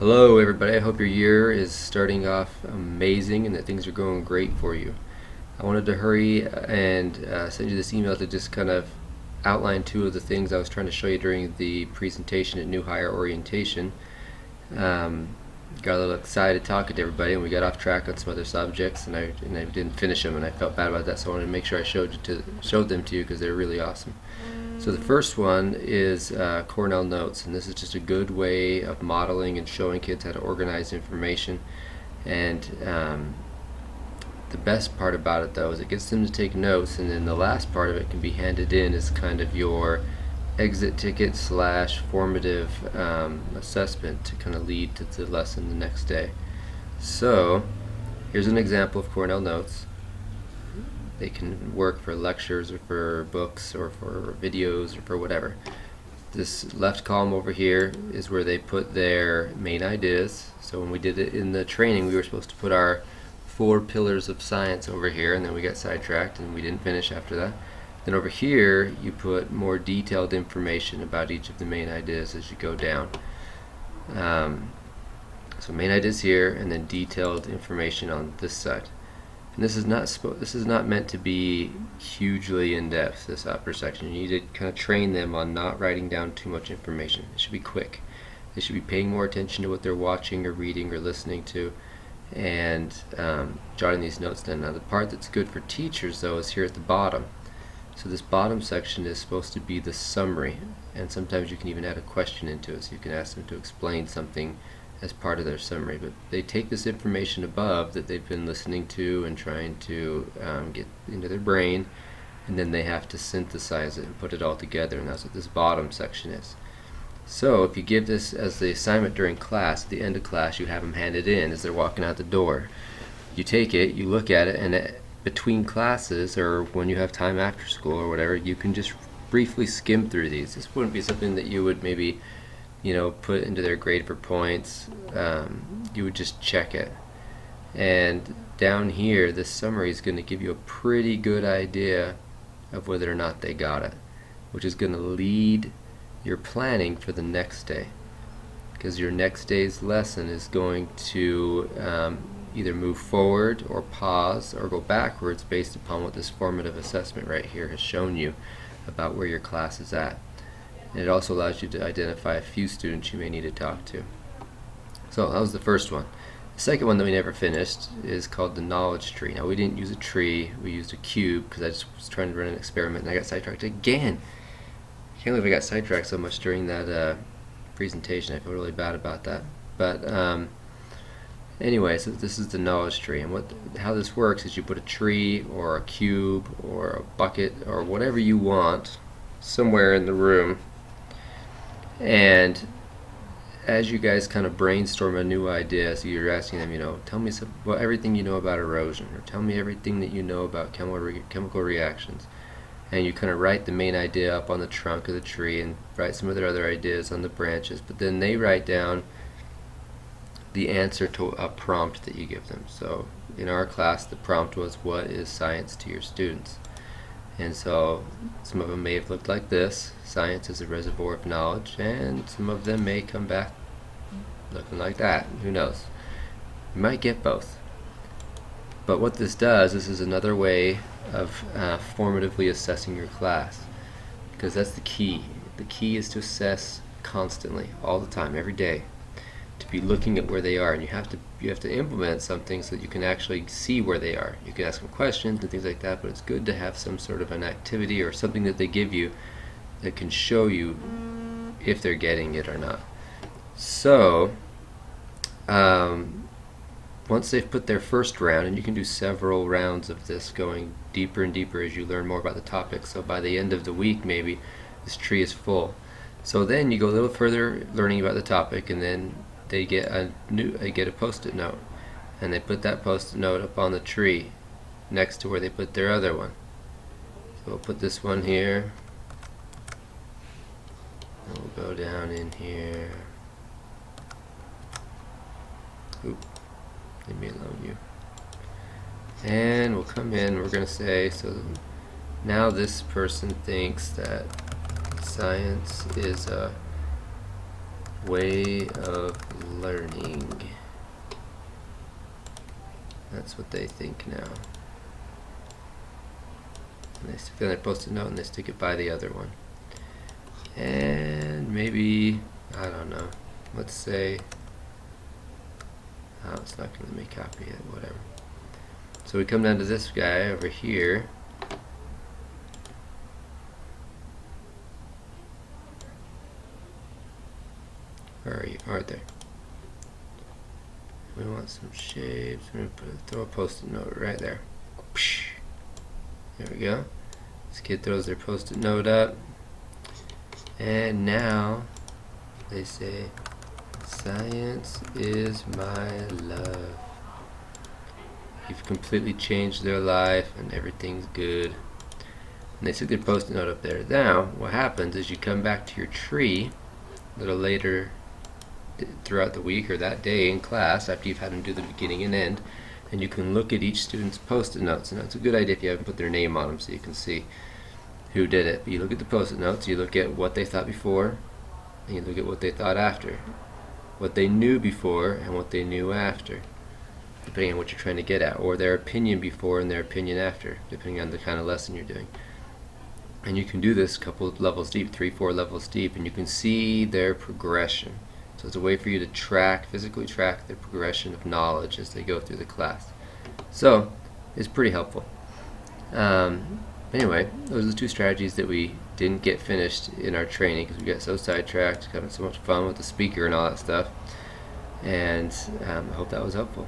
Hello everybody, I hope your year is starting off amazing and that things are going great for you. I wanted to hurry and send you this email to just kind of outline two of the things I was trying to show you during the presentation at New Hire Orientation. Got a little excited talking to everybody and we got off track on some other subjects and I didn't finish them and I felt bad about that, so I wanted to make sure I showed them to you because they're really awesome. So the first one is Cornell Notes, and this is just a good way of modeling and showing kids how to organize information. And the best part about it though is it gets them to take notes, and then the last part of it can be handed in as kind of your exit ticket slash formative assessment to kind of lead to the lesson the next day. So here's an example of Cornell Notes. They can work for lectures or for books or for videos or for whatever. This left column over here is where they put their main ideas. So when we did it in the training, we were supposed to put our 4 pillars of science over here, and then we got sidetracked and we didn't finish after that. Then over here you put more detailed information about each of the main ideas as you go down. So main ideas here, and then detailed information on this side. And this is not meant to be hugely in-depth, this upper section. You need to kind of train them on not writing down too much information. It should be quick. They should be paying more attention to what they're watching or reading or listening to, and jotting these notes down. Now the part that's good for teachers though is here at the bottom. So this bottom section is supposed to be the summary, and sometimes you can even add a question into it, so you can ask them to explain something as part of their summary. But they take this information above that they've been listening to and trying to get into their brain, and then they have to synthesize it and put it all together, and that's what this bottom section is. So if you give this as the assignment during class, at the end of class you have them hand it in as they're walking out the door. You take it, you look at it, and between classes or when you have time after school or whatever, you can just briefly skim through these. This wouldn't be something that you would maybe put into their grade for points. You would just check it. And down here, this summary is going to give you a pretty good idea of whether or not they got it, which is going to lead your planning for the next day. Because your next day's lesson is going to either move forward or pause or go backwards based upon what this formative assessment right here has shown you about where your class is at. And it also allows you to identify a few students you may need to talk to. So that was the first one. The second one that we never finished is called the knowledge tree. Now we didn't use a tree, we used a cube because I just was trying to run an experiment and I got sidetracked again. I can't believe I got sidetracked so much during that presentation. I feel really bad about that. But anyway, so this is the knowledge tree, and how this works is you put a tree or a cube or a bucket or whatever you want somewhere in the room, and as you guys kind of brainstorm a new idea, so you're asking them, tell me everything you know about erosion, or tell me everything that you know about chemical reactions, and you kind of write the main idea up on the trunk of the tree and write some of their other ideas on the branches, but then they write down the answer to a prompt that you give them. So in our class the prompt was, what is science to your students? And so some of them may have looked like this: science is a reservoir of knowledge, and some of them may come back looking like that. Who knows? You might get both. But what this does, this is another way of formatively assessing your class, because that's the key. The key is to assess constantly, all the time, every day, to be looking at where they are, and you have to implement something so that you can actually see where they are. You can ask them questions and things like that, but it's good to have some sort of an activity or something that they give you that can show you if they're getting it or not. So once they've put their first round, and you can do several rounds of this, going deeper and deeper as you learn more about the topic, so by the end of the week maybe this tree is full. So then you go a little further learning about the topic, and then they get a post-it note, and they put that post-it note up on the tree next to where they put their other one. So we'll put this one here, and we'll go down in here. Oop, leave me alone, you. And we'll come in, we're going to say, so now this person thinks that science is a way of learning. That's what they think now. And they stick it on their post-it note and they stick it by the other one. And maybe, I don't know, let's say, oh, it's not going to let me copy it, whatever. So we come down to this guy over here. Where are you? Right there. We want some shapes. We're going to throw a post-it note right there. There we go. This kid throws their post-it note up. And now they say, science is my love. You've completely changed their life and everything's good. And they stick their post-it note up there. Now, what happens is you come back to your tree a little later throughout the week or that day in class after you've had them do the beginning and end, and you can look at each student's post-it notes. And it's a good idea if you haven't put their name on them so you can see who did it. But you look at the post-it notes, you look at what they thought before, and you look at what they thought after. What they knew before and what they knew after, depending on what you're trying to get at, or their opinion before and their opinion after, depending on the kind of lesson you're doing. And you can do this a couple of levels deep, 3-4 levels deep, and you can see their progression. So it's a way for you to track, physically track their progression of knowledge as they go through the class. So it's pretty helpful. Anyway, those are the two strategies that we didn't get finished in our training because we got so sidetracked, having so much fun with the speaker and all that stuff. And I hope that was helpful.